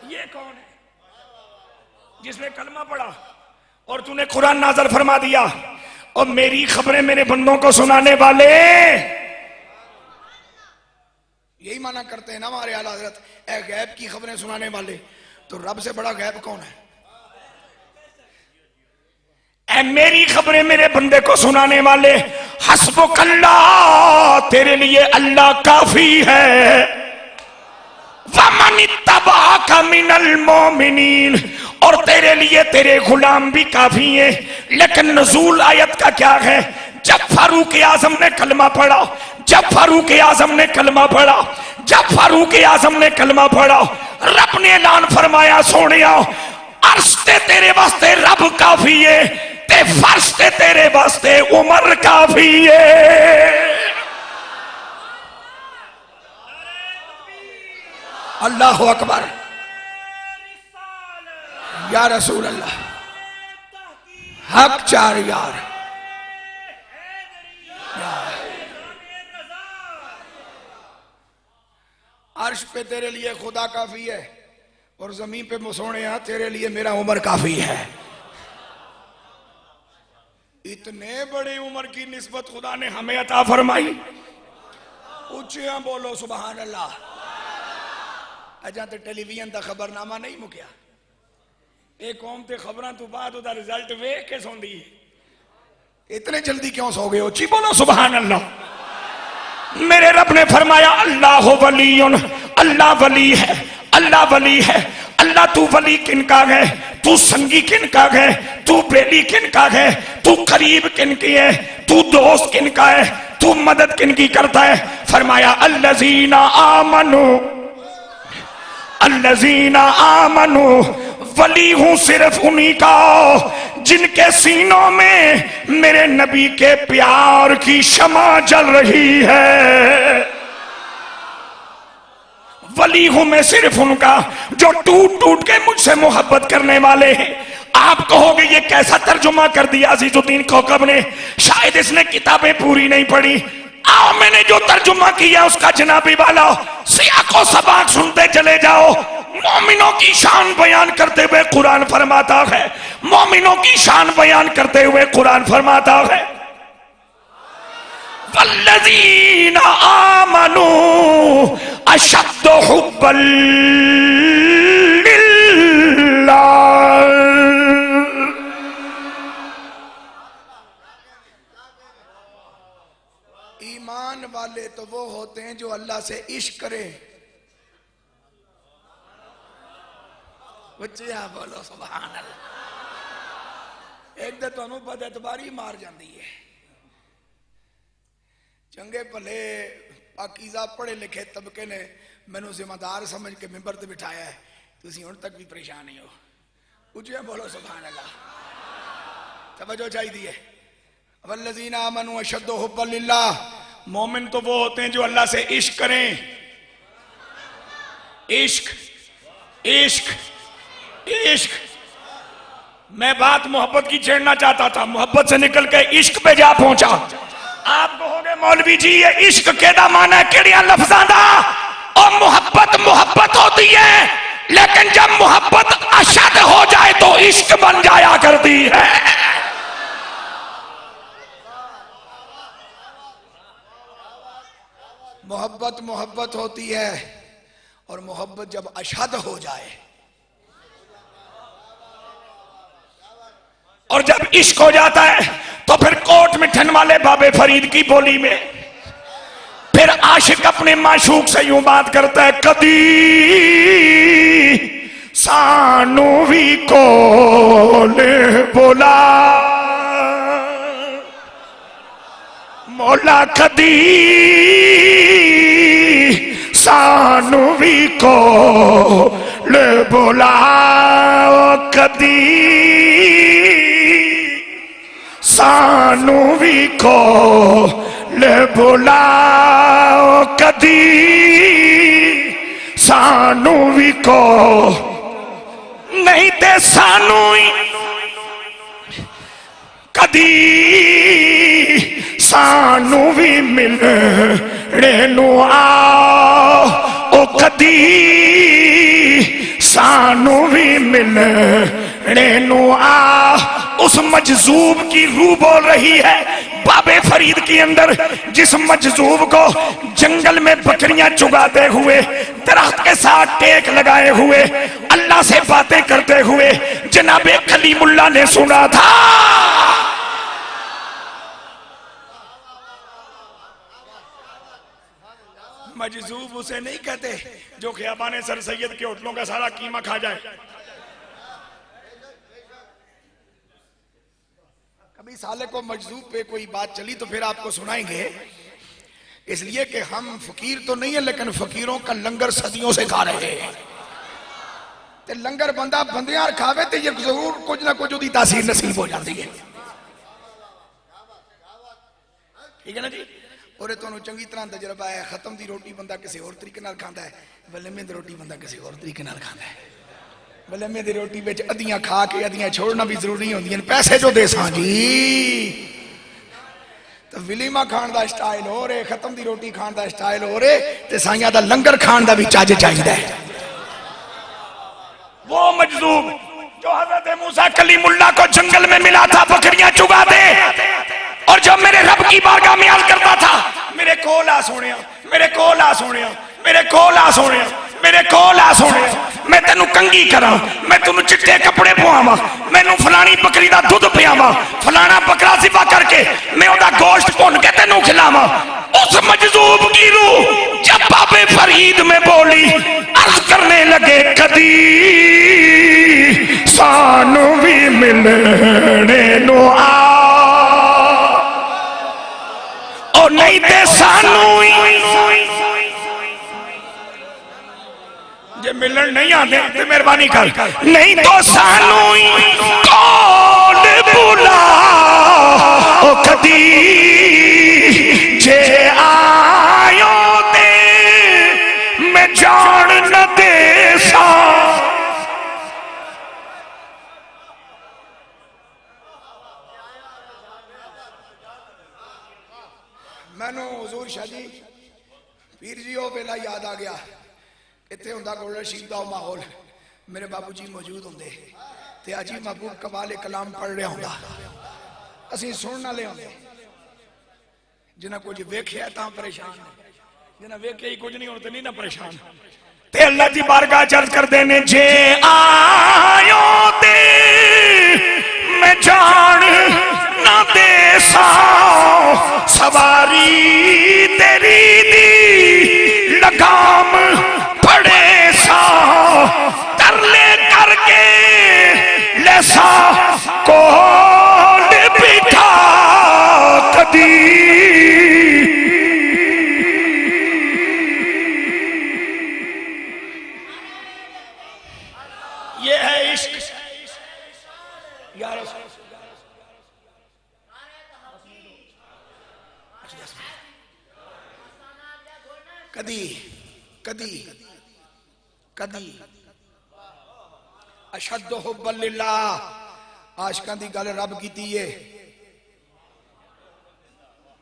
E: ये कौन है जिसने कलमा पढ़ा और तूने कुरान नाज़िल फरमा दिया? और मेरी खबरें मेरे बंदों को सुनाने वाले
F: यही माना करते हैं ना हमारे आला हज़रत, ए गैब की खबरें सुनाने वाले। तो रब से बड़ा गैब कौन है?
E: ऐ मेरी खबरें मेरे बंदे को सुनाने वाले, हस्बुकल्लाह, तेरे लिए अल्लाह काफी है, वमन इत्तबअका मिनल मोमिनीन, और तेरे लिए तेरे गुलाम भी काफी हैं। लेकिन नज़ूल आयत का क्या है? जब फारूक आज़म ने कलमा पढ़ा, जब फारूक आज़म ने कलमा पढ़ा, जब फारूक आज़म ने कलमा पढ़ा, रब ने ऐलान फरमाया, सोने अर्श ते तेरे वास्ते रब काफी है, ते फर्श ते तेरे वास्ते उमर काफी है।
F: अल्लाहु अकबर, या रसूल अल्लाह, हक चार यार। अर्श पे तेरे लिए खुदा काफी है और जमीन पे मुसोने तेरे लिए मेरा उमर काफी है।
E: इतने बड़े उमर की निस्बत खुदा ने हमें अता फरमाई।
F: ऊंचियां बोलो सुभान अल्लाह। अजा तो टेलीविजन का खबरनामा नहीं मुकिया,
E: एक कौम ते खबरां तो बाद उदा रिजल्ट वेख के सोंदी है।
F: इतने जल्दी क्यों सो गए हो? ची बोलो
E: सुभान अल्लाह। मेरे रब ने फरमाया, अल्लाह वलीयुन, अल्लाह वली है, अल्लाह वली है। अल्लाह तू वली किनका है? तू संगी किनका है? तू बेली किनका है? तू करीब किनकी है? तू दोस्त किनका है? तू मदद किनकी करता है? फरमाया, अल्लज़ीना आमनू, अल्लज़ीना आमनू, वली हूं सिर्फ उन्हीं का जिनके सीनों में मेरे नबी के प्यार की शमा जल रही है। वली हूं मैं सिर्फ उनका जो टूट टूट के मुझसे मोहब्बत करने वाले हैं। आप कहोगे ये कैसा तर्जुमा कर दिया अजीजुद्दीन कौकब ने, शायद इसने किताबें पूरी नहीं पढ़ी। आओ मैंने जो तर्जुमा किया उसका जनाबी वाला सियाको सबाक सुनते चले जाओ। मोमिनों की शान बयान करते हुए कुरान फरमाता है, मोमिनों की शान बयान करते हुए कुरान फरमाता है, वल्लज़ीना आमनू अशद्दु हुब्बल लिल्लाह।
F: ईमान वाले तो वो होते हैं जो अल्लाह से इश्क करें। बच्चे आप बोलो सुभान अल्लाह। एक तो तुहानू बदअतबारी मार जाती है। चंगे भले पाकीज़ा पढ़े लिखे तबके ने मैनू जिम्मेदार समझ के मिंबर ते बिठाया है, तुसीं हुण तक भी परेशान ही हो। उच्चियां बोलो सुभान अल्लाह। तवज्जो चाहिए है। वल्लज़ीना आमनू अशद्दु हुब्बन लिल्लाह,
E: मोमिन तो वो होते हैं जो अल्लाह से इश्क करें। इश्क इश्क इश्क। मैं बात मोहब्बत की छेड़ना चाहता था, मोहब्बत से निकल के इश्क पे जा पहुंचा। आप कहोगे मौलवी जी ये इश्क केदा माना केड़िया लफ्जां दा? और मोहब्बत मोहब्बत होती है, लेकिन जब मोहब्बत अशद हो जाए तो इश्क बन जाया करती है।
F: मोहब्बत मोहब्बत होती है, और मोहब्बत जब अशद हो जाए,
E: और जब इश्क हो जाता है तो फिर कोट मिठन वाले बाबे फरीद की बोली में फिर आशिक अपने माशूक से यूं बात करता है, कदी सानू भी कोले बोला मौला, कदी सानू भी कोले बोला, कदी सानू भी कोले बोला, कदी सानू भी को नहीं ते सानू कदी सानू भी मिलने नू आओ, ओ कदी सानू भी मिलने नू आ। उस मजजूब की रूह बोल रही है बाबे फरीद के अंदर, जिस मजजूब को जंगल में बकरियां चुगाते हुए, दरख्त के साथ टेक लगाए हुए, अल्लाह से बातें करते हुए जनाबे कलीमुल्लाह ने सुना था।
F: मजजूब उसे नहीं कहते जो ख़ियाबान सर सैयद के होटलों का सारा कीमा खा जाए। कभी साले को मजजूब पे कोई बात चली तो फिर आपको सुनाएंगे, इसलिए कि हम फकीर तो नहीं है, लेकिन फकीरों का लंगर सदियों से खा रहे हैं। ते लंगर बंदा बंदियां खावे तो ये जरूर कुछ ना कुछ उसकी तासीर नसीब हो जाती है। ठीक है ना जी। और तुहानू चंगी तरह तजर्बा है, खत्म दी रोटी बंदा किसी और तरीके नाल खांदा है, वलेमे दी रोटी बंदा किसी और तरीके नाल खांदा है। वलेमे दी रोटी विच अद्धियां खा के अद्धियां छोड़ना भी जरूरी होंदियां, पैसे जो दे सा जी। तो वलीमा खान दा स्टाइल हो रहे, खत्म दी रोटी खान दा स्टाइल हो रहे, ते साइयां दा लंगर खान दा भी चज चाहिदा है।
E: वो मजलूम जो हजरत मूसा कलीमुल्लाह को जंगल में मिला था बकरियां चुगा दे, और जब मेरे रब की बारगाह में अर्ज करता था, मेरे कोल आ सोने, मेरे कोल आ सोने, मेरे कोल आ सोने, मेरे कोल आ सोने, मैं तेनू कंगी करा, मैं तेनू चिट्टे कपड़े पवावा, मैनू फलानी बकरी दा दूध पियावा, फलाना बकरा सिफा करके मैं ओदा गोश्त भुन के तेनू खिलावा। उस मजजूब की रूह जब बाबे फरीद में बोली, अर्ज करने लगे, कदी सानू भी मिलने नो आ, और नहीं ते सानू जे मिलन नहीं आते तो मेहरबानी कर, नहीं तो सानू कौन बुला, ओ कदी जे आयो ते मैं जान न दे सा।
F: मैनू हुजूर शाह जी पीर जी वो वेला याद आ गया, इतने होंदा गोल्डन शीट का माहौल, मेरे बाबू जी मौजूद होंगे ते अजी महबूब कमाल कलाम पढ़ रहा होंदा, असीं सुनने वाले होंगे। जिन्हें कुछ वेख्या तां परेशान, जिन्हें वेख्या ही कुछ नहीं होते नहीं ना परेशान।
E: ते अल्लाह दी बारगाह चर्च कर देने, जे आयो ते मैं जान ना दे सा, सवारी तेरी दी लगाम पड़े सा, तरले करके लेसा कोल बिठा कदी।
F: ये है इश्क। कदी कदी कदी अशद हुब्बन लिल्लाह आशिकां दी गल रब कीती है।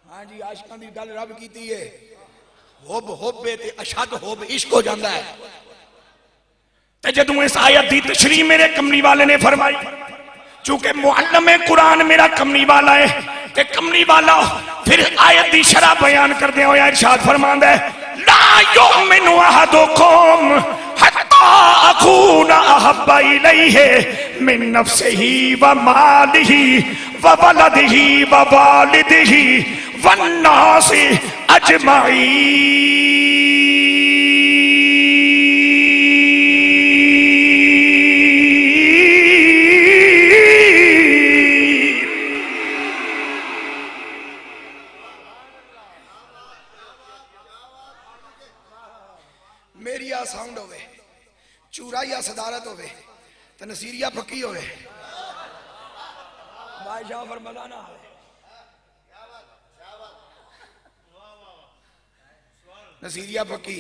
F: हाँ जी आशिकां दी गल रब कीती है। हुब हुब्बे ते अशद हुब इश्क हो जाता है।
E: ते जदों इस आयत दी तशरीह मेरे कमली वाले ने फरमाई, चूंकि मुअल्लिम कुरान मेरा कमली वाला है ते कमली वाला फिर आयत दी शरह बयान करदे होए इरशाद फरमांदा है, ला युमिनु अहदुकुम हत्ता अकूना अहब्बा इलैहि मिन नफ्सिही व मालिही व वलदिही व वालिदिही वन नासि अजमाईन।
F: मेरिया साउंड होवे, चूराइया सदारत होवे, तो नसीरिया फकी होवे, बादशाह फरमाना ना होवे। नसीरिया फकी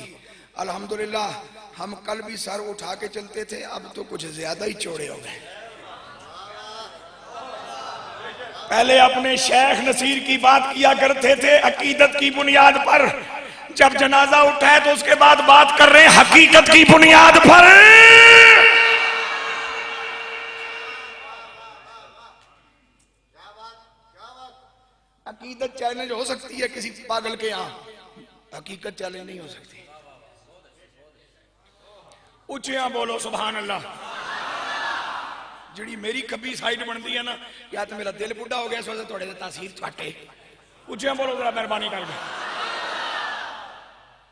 F: अल्हम्दुलिल्लाह हम कल भी सर उठा के चलते थे, अब तो कुछ ज्यादा ही चौड़े हो गए।
E: पहले अपने शेख नसीर की बात किया करते थे अकीदत की बुनियाद पर, जब जनाजा उठा है तो उसके बाद बात कर रहे हैं हकीकत की बुनियाद पर।
F: अकीदत चैलेंज हो सकती है किसी पागल के यहाँ, हकीकत चैलेंज नहीं हो सकती।
E: उचिया बोलो सुभान अल्लाह।
F: जी मेरी खब्बी साइड बनती है ना, या तो मेरा दिल बुढ़ा हो गया इस वजह थोड़े तासीर घटे।
E: उचिया बोलो जरा मेहरबानी करके।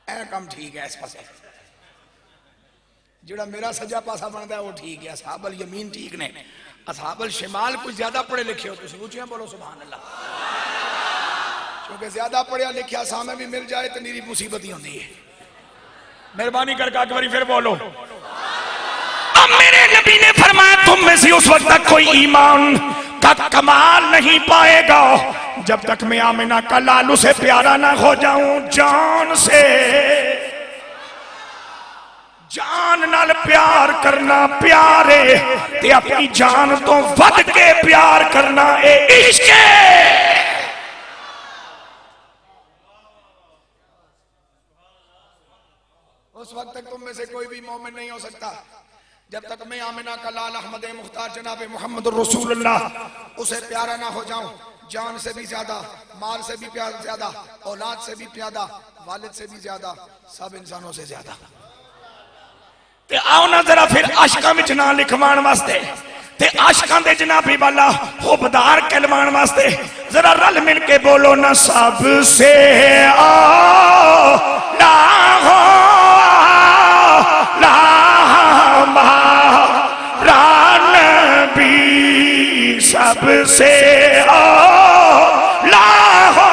F: ए काम ठीक है इस पासे, जोड़ा मेरा सज्जा पासा बनता है वो ठीक है। असहाबल यमीन ठीक ने, असहाबल शिमाल कुछ ज्यादा पढ़े लिखे हो तुम। ऊंचियां बोलो सुभान अल्लाह। क्योंकि ज्यादा पढ़िया लिखिया सामने भी मिल जाए तो मेरी मुसीबत ही होती है।
E: मेहरबानी करके एक बार फिर बोलो। अब मेरे नबी ने फरमाया तुम में से उस वक्त तक कोई ईमान का कमाल नहीं पाएगा जब तक मैं आमिना का लालू से प्यारा ना हो जाऊं। जान से जान नाल प्यार करना प्यारे ते अपनी जान तो वध के प्यार करना ए इश्क है।
F: उस वक्त तक तुम में से कोई भी मोमिन नहीं हो सकता जब तक मैं आमिना का लाल अहमद मुख्तार जनाब मोहम्मद रसूलुल्लाह उसे प्यारा ना हो जाऊं। जान से भी ज्यादा, माल से भी ज्यादा, औलाद से भी ज्यादा, वालिद से भी ज्यादा, सब इंसानों से ज्यादा।
E: ते आओ ना जरा फिर आशिकां विच ना लिखवाण वास्ते ते आशिकां दे जनाबी वाला हुबदार कहलवाण वास्ते जरा रल मिल के बोलो ना, सबसे आला हो नबी, सबसे आला हो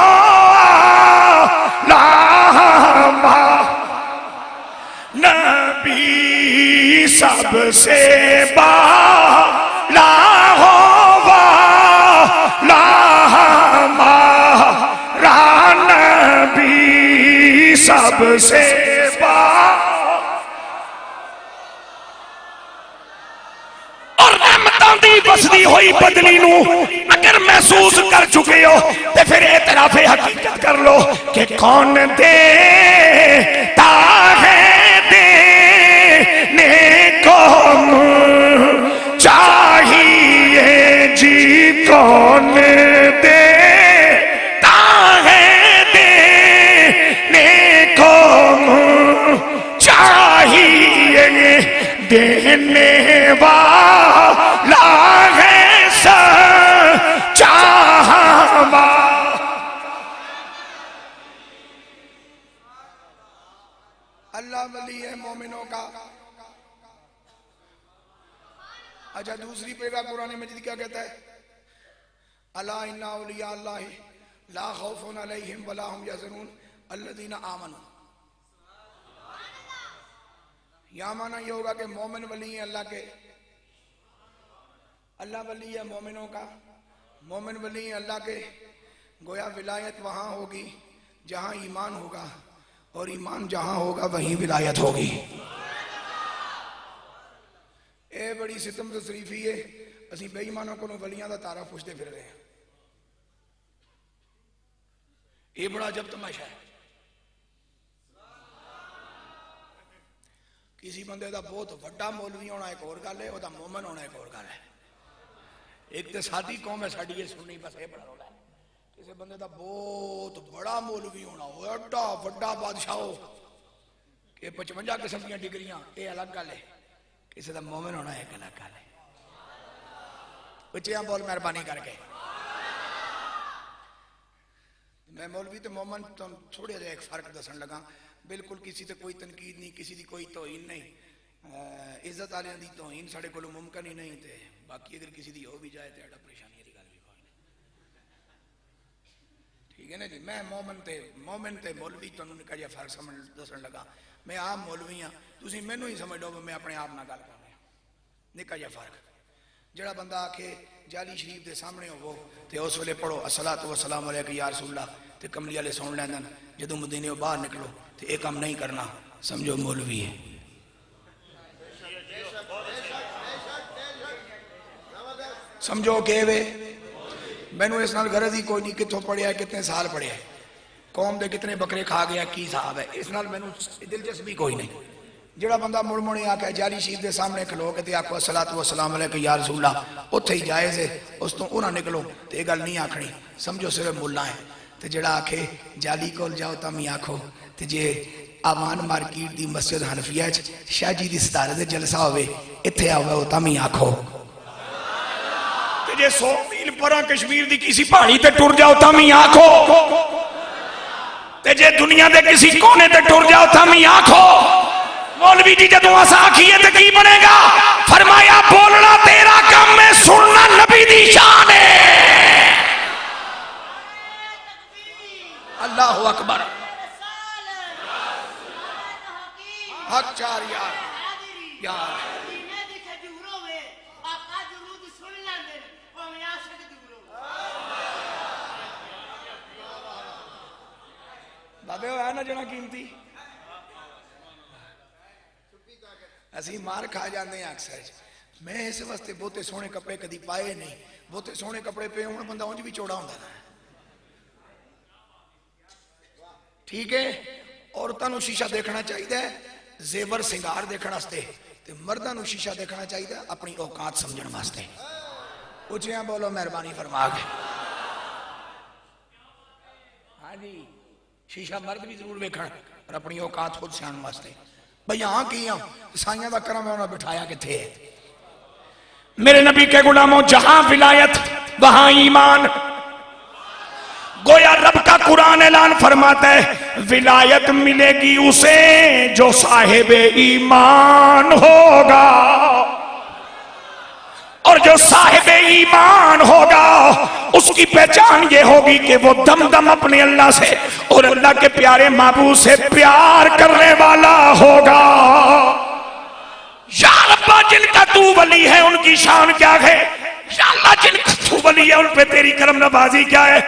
E: नबी, सबसे बाला हो वाला हमारा नबी, सबसे बसदी हुई बदली नू अगर महसूस कर चुके हो तो फिर एतराफे हकीकत कर लो कि कौन देता है देने को चाहिए जी, कौन देता है देने को चाहिए, देने वाला है सच्चा।
F: अल्लाह वली है मोमिनों का। अच्छा दूसरी पेगा कुरान मजीद क्या कहता है? अला इन्ना औलिया अल्लाह ला खौफुन अलैहिम वला हुम यहज़नून अल्लज़ीना आमनू। यहाँ माना ये होगा कि मोमिन वली है अल्लाह के, अल्लाह वली है मोमिनों का, मोमिन वली है अल्लाह के गोया विलायत वहां होगी जहां ईमान होगा, और ईमान जहां होगा वहीं विलायत होगी। ये बड़ी सितम तशरीफी है, असी बेईमानों को वलियां का तारा पुछते फिर रहे हैं। ये बड़ा अजब तमाशा है। किसी बंदे का बहुत वड्डा मौलवी होना एक और गल है, वह मोमन होना एक और गल है। एक तो साडी कौम है, साडी ये सुनी बस ये बड़ा रौला है। किसी बंदे का बहुत बड़ा मौलवी होना, एडा वड्डा बादशाह हो कि 55 किस्म की डिग्रियां, ये अलग गल है। किसी का मोमिन होना एक अलग गल है। बच्चियां बोल मेहरबानी करके। मैं मौलवी तो मोमन तो थोड़ा जहा एक फर्क दसन लगा। बिल्कुल किसी से कोई तनकीद नहीं, किसी की कोई तोहीन नहीं, इज्जत वाले की तोहीन साढ़े को मुमकिन ही नहीं। थे बाकी अगर किसी की हो भी जाए तो परेशानी की गल भी कोई नहीं। ठीक है ना जी। मैं मोमिन ते मौलवी तुहानू निक्का जिहा फर्क समझ दसन लगा। मैं आम मौलवी हाँ, तुसीं मैनू ही समझ लो मैं अपने आप नाल गल करनी। निक्का जिहा फर्क। जिहड़ा बंदा आखे जाली शरीफ के सामने होवो ते उस वेले पढ़ो अस्सलातु वस्सलाम अलैका या रसूलल्लाह ते कमली वाले सुन लैंदन, जदों मदीने बाहर निकलो तो यह काम नहीं करना, समझो मौलवी है। समझो के वे मैनू इस नाल गरज ही कोई नहीं कितों पढ़िया, कितने साल पढ़िया, कौम के कितने बकरे खा गया, की हिसाब है, इस नाल मैनू दिलचस्पी कोई नहीं। जिहड़ा बंदा मुड़ मुड़ आके जाली शीफ के सामने खलो के आखो अस्सलातु वस्सलाम अलैका या रसूलल्लाह, उत्थे ही जायज़ है, उस तो उन्हें निकलो तो यह गल नहीं आखनी, समझो सिर्फ मुल्ला है। तो जिहड़ा आखे जाली कोल जाओ तो भी आखो, तो जे आवान मार्केट की मस्जिद हनफिया शाह जी की सितारे दे जलसा होवे इत्थे आओ तो भी आखो।
E: जे 100 मील परा कश्मीर की किसी पहाड़ी ते टुर जाओ तो भी आखो, ते जे दुनिया के किसी कोने ते टुर जाओ तो भी आखो। मौलवी जी जदों अस आखिए तो की बनेगा? फरमाया बोलना तेरा काम है, सुनना नबी दी शान है।
F: अल्लाहु अकबर। हक चार यार यार बाबे है ना जना कीमती। असी मार खा जाते हैं अक्सर। मैं इस वास्ते बहुते सोहने कपड़े कदी पाए नहीं, बहुते सोहने कपड़े पे होने बंदा उंज भी चौड़ा होंदा है। ठीक है, औरतों शीशा देखना चाहिए जेवर सिंगार देखने वास्ते, ते मर्दां शीशा देखना चाहिए अपनी औकात समझने वास्ते। उचिया बोलो मेहरबानी फरमा के। हाँ जी, शीशा मर्द भी जरूर वेखण और अपनी औकात खुद सियाण वास्ते। भाई हाँ की ईसाइयों का करम है, उन्हें बिठाया किथे है।
E: मेरे नबी के गुलामों, जहां विलायत वहां ईमान। गोया रब का कुरान ऐलान फरमाता है विलायत मिलेगी उसे जो साहिब ईमान होगा, और जो साहिब ईमान होगा उसकी पहचान ये होगी कि वो दम दम अपने अल्लाह से और अल्लाह के प्यारे महबूब से प्यार करने वाला होगा। या रब्बा, जिनका तू वली है उनकी शान क्या है? या अल्लाह, जिनका तू वली है उन पे तेरी करम नवाजी क्या है?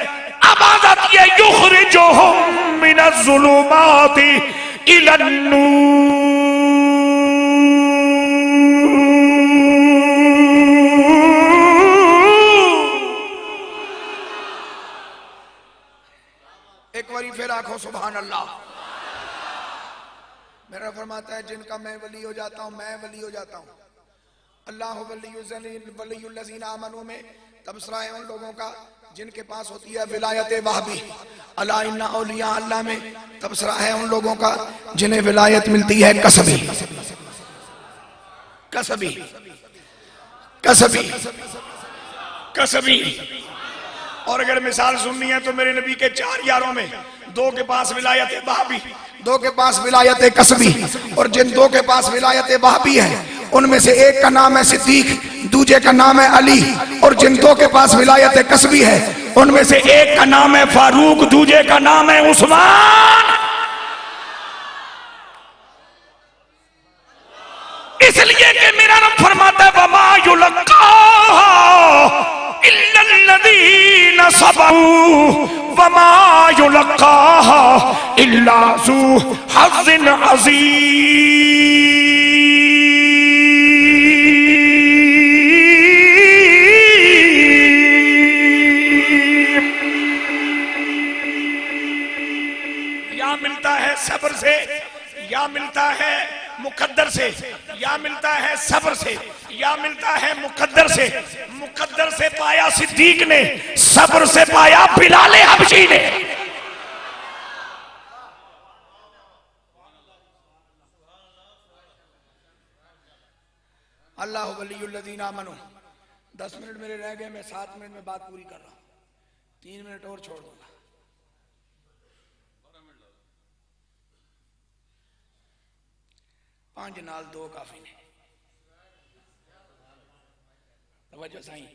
E: आवाज आती है युखरिजुहुम मिनज़्ज़ुलुमाति इलन्नूर।
F: एक बारी फिर आखो सुभान अल्लाह। मेरा फरमाता है जिनका मैं वली हो जाता हूं, मैं वली हो जाता हूं। अल्लाह वलियुल्लज़ीना आमनू में तबसरा है उन लोगों का जिनके पास होती है विलायत वहबी। अला इन्ना औलिया अल्लाह में तबसरा है उन लोगों का जिन्हें विलायत मिलती है कसबी कसबी कसबी
E: कसबी। और अगर मिसाल सुननी है तो मेरे नबी के 4 यारों में 2 के पास विलायत वहबी,
F: 2 के पास विलायत कसबी, और जिन 2 के पास विलायत वहबी है उनमें से एक का नाम है सिद्दीक, दूसरे का नाम है अली, और जिन 2 के पास विलायत कसबी है
E: उनमें से एक का नाम है फारूक, दूसरे का नाम है उस्मान। इसलिए कि मेरा रब फरमाता है वमा युलक्काहा इल्लल्लज़ीना सबरू इल्ला ज़ू हज़्ज़िन अज़ीम। या मिलता है सब्र से, या मिलता है मुकद्दर से, या मिलता है सब्र से, या मिलता है मुकद्दर से। मुकद्दर से पाया सिद्दीक ने, सब्र से पाया बिलाल हबशी ने।
F: अल्लाह वलियुल्लज़ीना आमनू। 10 मिनट मेरे रह गए, मैं 7 मिनट में बात पूरी कर रहा हूं, 3 मिनट और छोड़ दूंगा। 5 नाल 2 काफी ने। तवज्जो साईं।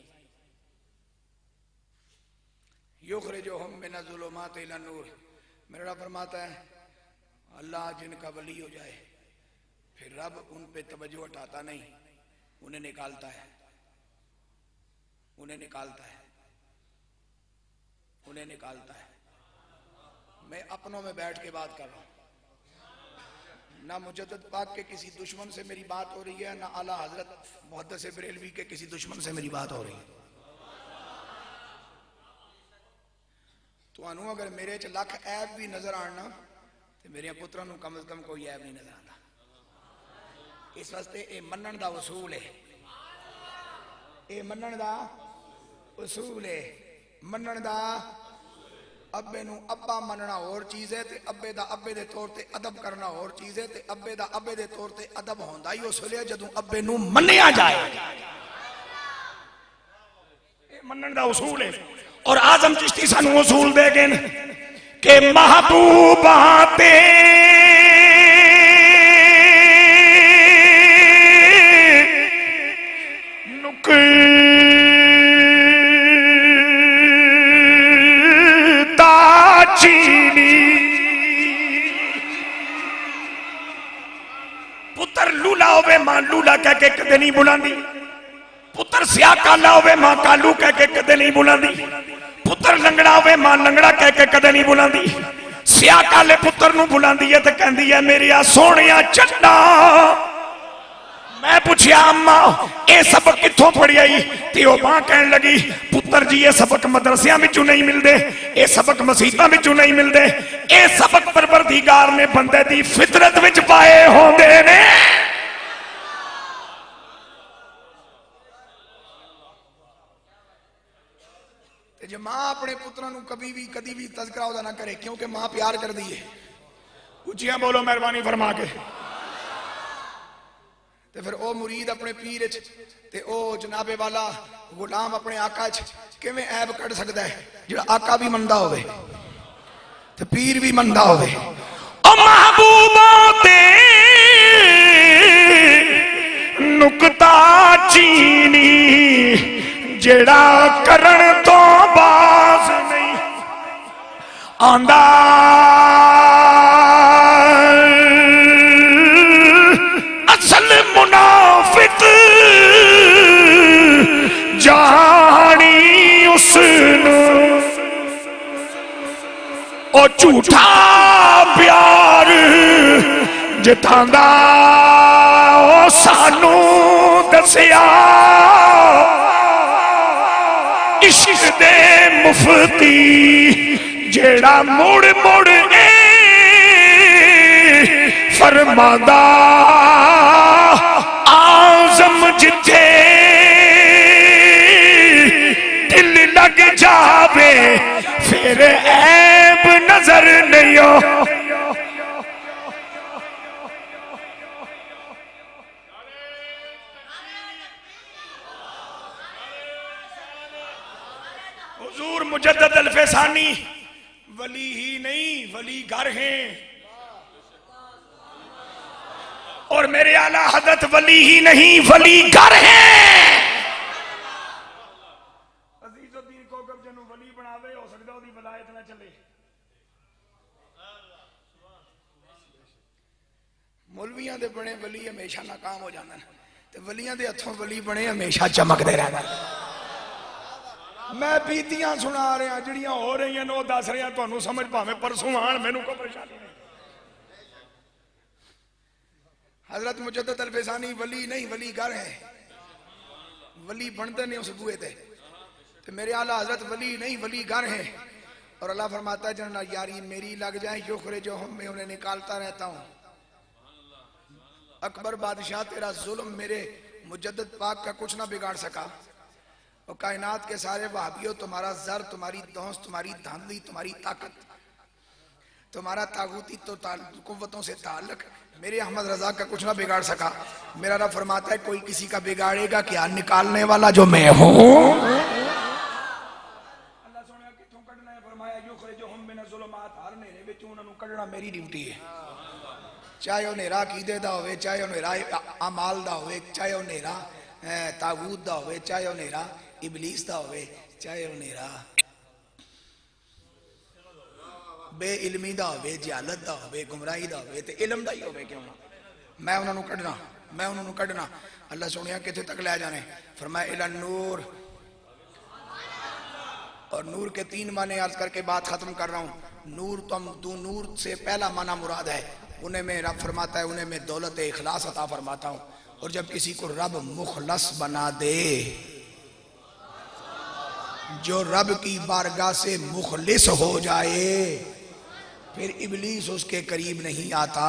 F: युखरिजुहुम मिनज़्ज़ुलुमाति इलन नूर। मेरा फरमाता है अल्लाह जिनका वली हो जाए फिर रब उन पे तवज्जो हटाता नहीं, उन्हें निकालता है, उन्हें निकालता है, उन्हें निकालता है। मैं अपनों में बैठ के बात कर रहा हूं, ना मुजद्दिद पाक के किसी दुश्मन से मेरी बात हो रही है, ना आला हजरत मुहद्दिस बरेलवी के किसी दुश्मन से मेरी बात हो रही है। तो अगर मेरे च लख ऐब भी नजर आना तो मेरे पुत्रों को कम से कम कोई ऐब नहीं नजर आता। इस वास्ते ये मनण दा उसूल है, ये मनण दा उसूल है। मनण दा अब्बे नू अब्बा मनना और चीज है, ते अब्बे दा अब्बे दे तौर ते अदब करना और चीज है, ते अब्बे दा अब्बे दे तौर ते अदब होंदा ही उस वेले जदों अब्बे नू मन्निया जाए।
E: ये मनण दा उसूल है। और आजम चिश्ती सानू उसूल दे गए कि महबूबा ते नुक्ता चीनी। पुत्र लूला होवे मां लूला कह के कदे नहीं बुलांदी, पुत्र सिया काला होवे मां कालू कह के कदे नहीं बुलांदी, पुत्र लंगड़ा होवे मां लंगड़ा कह के कदे नहीं बुलांदी। सिया काले पुत्र नू बुलांदी है ते कहंदी है मेरिया सोहणिया चन्ना। मैं पूछया अम्मा ये सबक कित्थों पढ़ी आई? ते ओ मां कहन लगी पुत्र जी ये सबक मदरसियां विचों नहीं मिलदे, ये सबक मसीतां विचों नहीं मिलदे, ये सबक परवरदिगार ने बंदे दी फितरत विच पाए होंदे ने।
F: जो मां अपने पुत्रों को कभी भी तज़किरा उदा ना करे, क्योंकि मां प्यार कर दी है।
E: उचिया बोलो मेहरबानी फरमा के।
F: ते फिर ओ मुरीद अपने पीर च ते ओ जनाबे वाला गुलाम अपने आका च किवें ऐब कढ सकदा है जिहड़ा आका भी मनदा होवे ते पीर भी मनदा होवे।
E: ओ महबूबा ते नुकता चीनी जेड़ा करण तो बाज नहीं आंदा। असल मुनाफिक जानी उसनू ओ झूठा प्यार जितांदा ओ सानू दसिया। इश्क दे मुफ्ती जेड़ा मुड़ मुड़ ए फरमादा आज़म जिथे दिल लग जावे फिर ऐब नजर नहीं हो। हुजूर मुजद्दद अल-फैसानी वली ही नहीं वली घर हैं, और मेरे आला हजरत वली ही नहीं वली घर हैं। अजीजुद्दीन कोकब जनु वली बनावे हो सकदा ओदी वलायत ना चले।
F: मौलवियां दे बने वली हमेशा नाकाम हो जांदे ते वलियां दे हथों वली बने हमेशा चमकदे रहंदे। मैं बीतियां सुना रहा जड़ियां हो रही हैं वो दस रहा तुहानू समझ भावे परसों आन मैनू कोई परेशानी नहीं। हजरत मुजद्दद अल फैज़ानी वली नहीं वली घर है, वली बनते नहीं उस बुए थे। तो मेरे आला हजरत वली नहीं वली घर है। और अल्लाह फरमाता है जना यारी मेरी लग जाए युखरे जो हम मैं उन्हें निकालता रहता हूँ। अकबर बादशाह तेरा जुल्म मेरे मुजद्दद पाक का कुछ ना बिगाड़ सका। और कायनात के सारे वहाबियों तुम्हारा जर तुम्हारी दौस तुम्हारी धांधली तुम्हारी ताकत तुम्हारा तागूती तो कुव्वतों से ताल्लुक मेरे अहमद रजा का कुछ ना बिगाड़ सका। मेरा रब फरमाता है कोई किसी का बिगाड़ेगा क्या, निकालने वाला जो मैं हूं। अल्लाह सोने किथों कढना है फरमाया युखरे जो हम बिना जुल्मात हर नेरे विच उन्हां नूं कढना मेरी ड्यूटी है। चाहे वह नेरा कीदे दा होवे, चाहे वह नेरा अमाल दा होवे, चाहे वह नेरा तागूत दा होवे, चाहे वह नेरा इबलीस दा होवे, चाहे वह नेरा बेइल्मी दा होवे, जहालत दा होवे, गुमराही दा होवे ते इल्म दा ही होवे क्यों ना, मैं उन्हां नूं कढना, मैं उन्हां नूं कढना। अल्लाह सुनिया किथे तक ले जाने फरमाया इला नूर। और नूर के तीन माने अर्ज करके बात खत्म कर रहा हूं। नूर तू नूर से पहला माना मुराद है उन्हें में रब फरमाता है उन्हें में दौलत इखलास अता फरमाता हूं। और जब किसी को रब मुखलस बना दे, जो रब की बारगाह से मुखलिस हो जाए फिर इबलीस उसके करीब नहीं आता।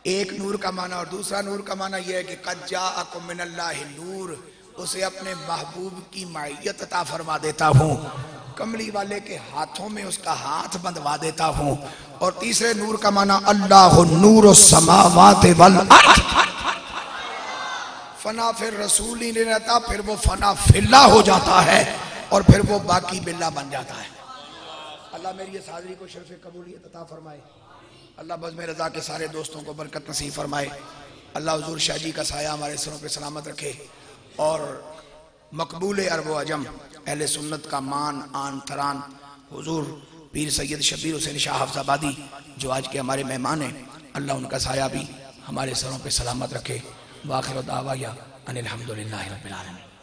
F: एक नूर का माना। और दूसरा नूर का माना यह है कि कद जाअकुम मिनल्लाहि नूर, उसे अपने महबूब की मायत अता फरमा देता हूँ, कमली वाले के हाथों में उसका हाथ बंधवा देता हूँ। और तीसरे नूर का माना अल्लाह नूर समावात वल अर्द, फना फिर रसूल ही नहीं रहता, फिर वो फना फिल्ला हो जाता है और फिर वो बाकी बिल्ला बन जाता है। अल्लाह मेरी इस हाज़री को शर्फ़ कबूलियत अता फरमाए। अल्लाह बज़्म रज़ा के सारे दोस्तों को बरकत नसीब फरमाए। अल्लाह हुज़ूर शाह जी का साया हमारे सरों पे सलामत रखे और मकबूल अरब व अजम अहले सुन्नत का मान आन तरान हुज़ूर पीर सैयद शबीर हुसैन शाह हफ्ज़ाबादी जो आज के हमारे मेहमान हैं, अल्लाह उनका साया भी हमारे सरों पे सलामत रखे। वाखिर दावा अनिल हम्दुलिल्लाहि रब्बिल आलमीन।